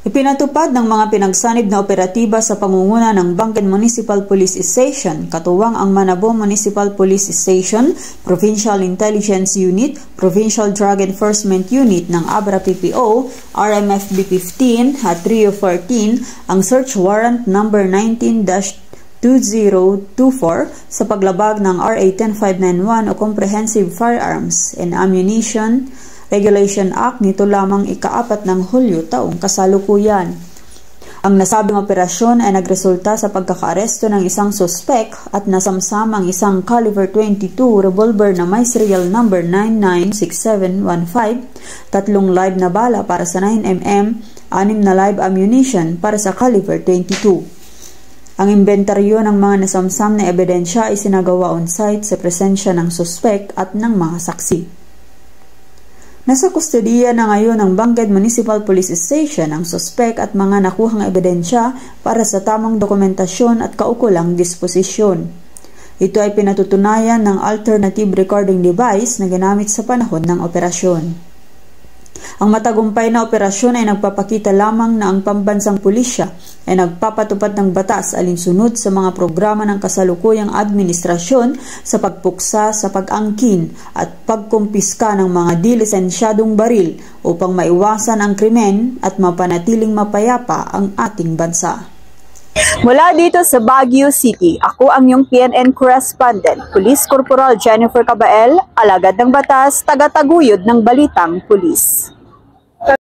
Ipinatupad ng mga pinagsanib na operatiba sa pangunguna ng Bangked Municipal Police Station, katuwang ang Manabo Municipal Police Station, Provincial Intelligence Unit, Provincial Drug Enforcement Unit ng Abra PPO, RMFB 15 at Rio 14, ang search warrant number 19-2024 sa paglabag ng RA 10591 o Comprehensive Firearms and Ammunition Regulation Act nito lamang ika-4 ng Hulyo taong kasalukuyan. Ang nasabing operasyon ay nagresulta sa pagkakaaresto ng isang suspek at nasamsam ang isang caliber 22 revolver na may serial number 996715, 3 live na bala para sa 9mm, 6 na live ammunition para sa caliber 22. Ang inventaryo ng mga nasamsam na ebidensya ay sinagawa on-site sa presensya ng suspek at ng mga saksi. Nasa kustodiya na ngayon ng Bangked Municipal Police Station ang suspek at mga nakuhang ebidensya para sa tamang dokumentasyon at kaukulang disposisyon. Ito ay pinatutunayan ng alternative recording device na ginamit sa panahon ng operasyon. Ang matagumpay na operasyon ay nagpapakita lamang na ang pambansang pulisya ay nagpapatupad ng batas alinsunod sa mga programa ng kasalukuyang administrasyon sa pagpuksa sa pag-angkin at pagkumpiska ng mga di-lisensyadong baril upang maiwasan ang krimen at mapanatiling mapayapa ang ating bansa. Mula dito sa Baguio City, ako ang iyong PNN correspondent, Police Corporal Jennifer Cabael, alagad ng batas, taga-taguyod ng Balitang Pulis.